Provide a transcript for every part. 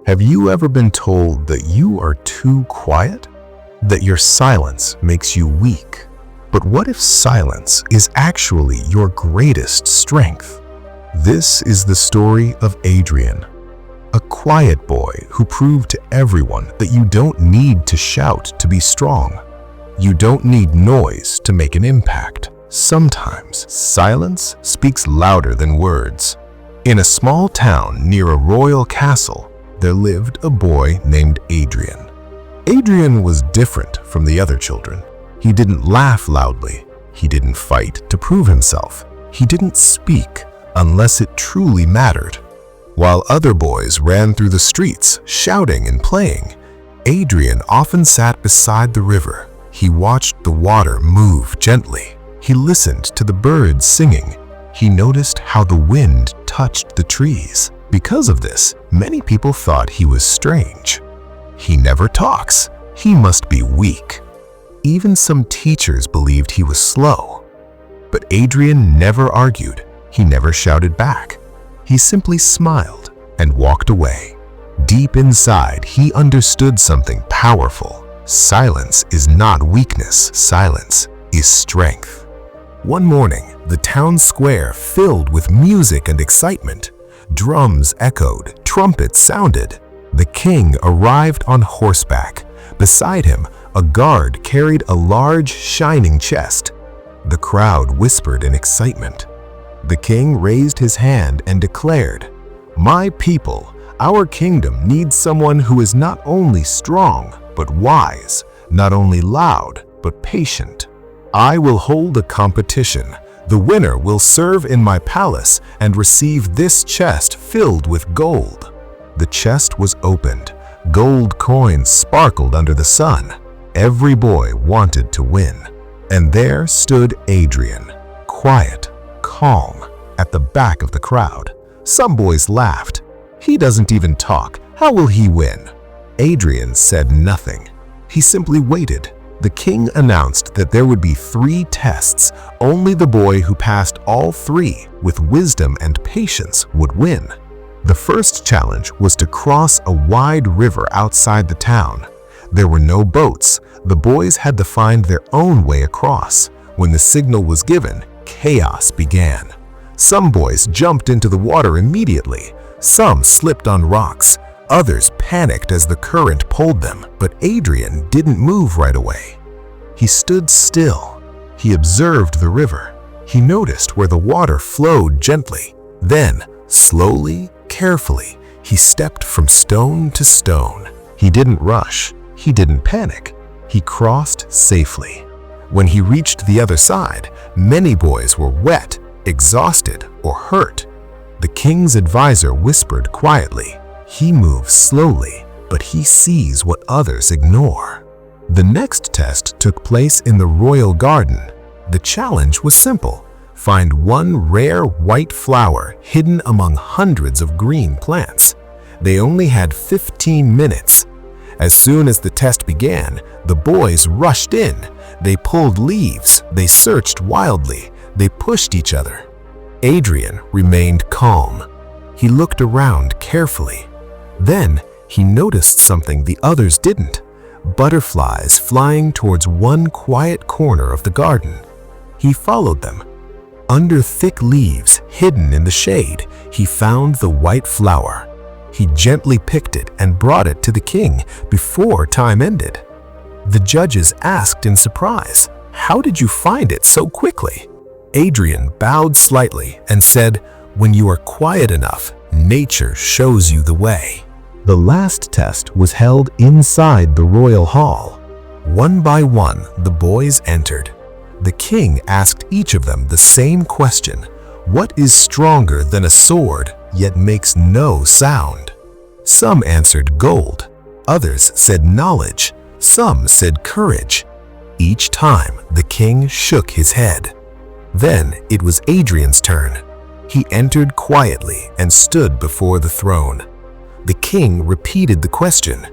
Have you ever been told that you are too quiet? That your silence makes you weak? But what if silence is actually your greatest strength? This is the story of Adrian, a quiet boy who proved to everyone that you don't need to shout to be strong. You don't need noise to make an impact. Sometimes silence speaks louder than words. In a small town near a royal castle, there lived a boy named Adrian. Adrian was different from the other children. He didn't laugh loudly. He didn't fight to prove himself. He didn't speak unless it truly mattered. While other boys ran through the streets, shouting and playing, Adrian often sat beside the river. He watched the water move gently. He listened to the birds singing. He noticed how the wind touched the trees. Because of this, many people thought he was strange. He never talks. He must be weak. Even some teachers believed he was slow. But Adrian never argued. He never shouted back. He simply smiled and walked away. Deep inside, he understood something powerful. Silence is not weakness. Silence is strength. One morning, the town square filled with music and excitement. Drums echoed, trumpets sounded. The king arrived on horseback. Beside him, a guard carried a large, shining chest. The crowd whispered in excitement. The king raised his hand and declared, "My people, our kingdom needs someone who is not only strong, but wise, not only loud, but patient. I will hold a competition. The winner will serve in my palace and receive this chest filled with gold." The chest was opened. Gold coins sparkled under the sun. Every boy wanted to win. And there stood Adrian, quiet, calm, at the back of the crowd. Some boys laughed. "He doesn't even talk. How will he win?" Adrian said nothing. He simply waited. The king announced that there would be 3 tests. Only the boy who passed all 3 with wisdom and patience would win. The first challenge was to cross a wide river outside the town. There were no boats. The boys had to find their own way across. When the signal was given, chaos began. Some boys jumped into the water immediately. Some slipped on rocks. Others panicked as the current pulled them, but Adrian didn't move right away. He stood still. He observed the river. He noticed where the water flowed gently. Then, slowly, carefully, he stepped from stone to stone. He didn't rush. He didn't panic. He crossed safely. When he reached the other side, many boys were wet, exhausted, or hurt. The king's advisor whispered quietly, "He moves slowly, but he sees what others ignore." The next test took place in the royal garden. The challenge was simple. Find one rare white flower hidden among hundreds of green plants. They only had 15 minutes. As soon as the test began, the boys rushed in. They pulled leaves. They searched wildly. They pushed each other. Adrian remained calm. He looked around carefully. Then he noticed something the others didn't. Butterflies flying towards one quiet corner of the garden. He followed them. Under thick leaves, hidden in the shade, he found the white flower. He gently picked it and brought it to the king before time ended. The judges asked in surprise, "How did you find it so quickly?" Adrian bowed slightly and said, "When you are quiet enough, nature shows you the way." The last test was held inside the royal hall. One by one, the boys entered. The king asked each of them the same question: "What is stronger than a sword, yet makes no sound?" Some answered gold. Others said knowledge. Some said courage. Each time, the king shook his head. Then it was Adrian's turn. He entered quietly and stood before the throne. The king repeated the question.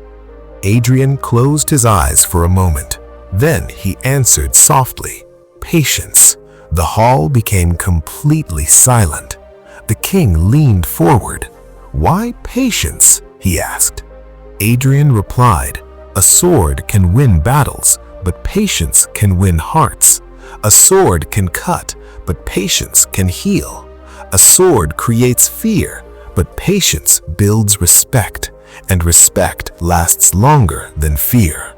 Adrian closed his eyes for a moment. Then he answered softly, "Patience." The hall became completely silent. The king leaned forward. "Why patience?" he asked. Adrian replied, "A sword can win battles, but patience can win hearts. A sword can cut, but patience can heal. A sword creates fear, but patience builds respect, and respect lasts longer than fear."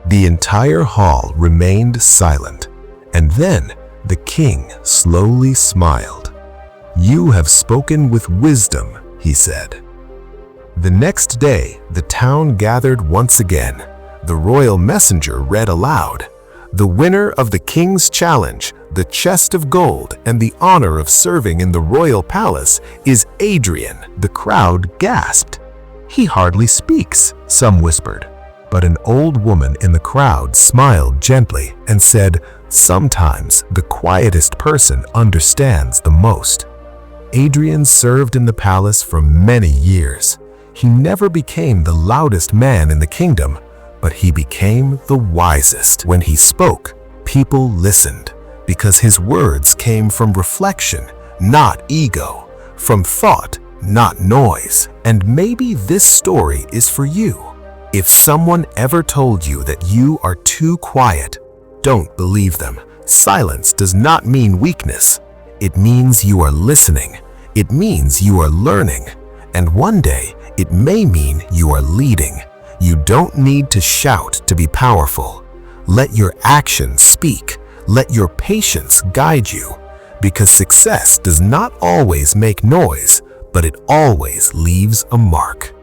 The entire hall remained silent, and then the king slowly smiled. "You have spoken with wisdom," he said. The next day, the town gathered once again. The royal messenger read aloud, "The winner of the king's challenge, the chest of gold, and the honor of serving in the royal palace is Adrian." The crowd gasped. "He hardly speaks," some whispered. But an old woman in the crowd smiled gently and said, "Sometimes the quietest person understands the most." Adrian served in the palace for many years. He never became the loudest man in the kingdom, but he became the wisest. When he spoke, people listened, because his words came from reflection, not ego, from thought, not noise. And maybe this story is for you. If someone ever told you that you are too quiet, don't believe them. Silence does not mean weakness. It means you are listening. It means you are learning. And one day, it may mean you are leading. You don't need to shout to be powerful. Let your actions speak. Let your patience guide you. Because success does not always make noise, but it always leaves a mark.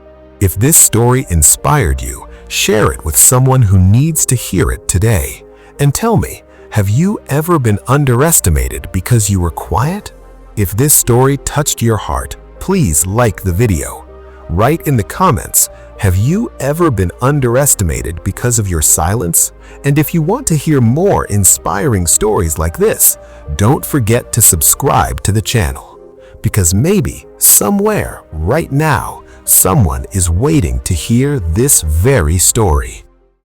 If this story inspired you, share it with someone who needs to hear it today. And tell me, have you ever been underestimated because you were quiet? If this story touched your heart, please like the video. Write in the comments, have you ever been underestimated because of your silence? And if you want to hear more inspiring stories like this, don't forget to subscribe to the channel. Because maybe, somewhere, right now, someone is waiting to hear this very story.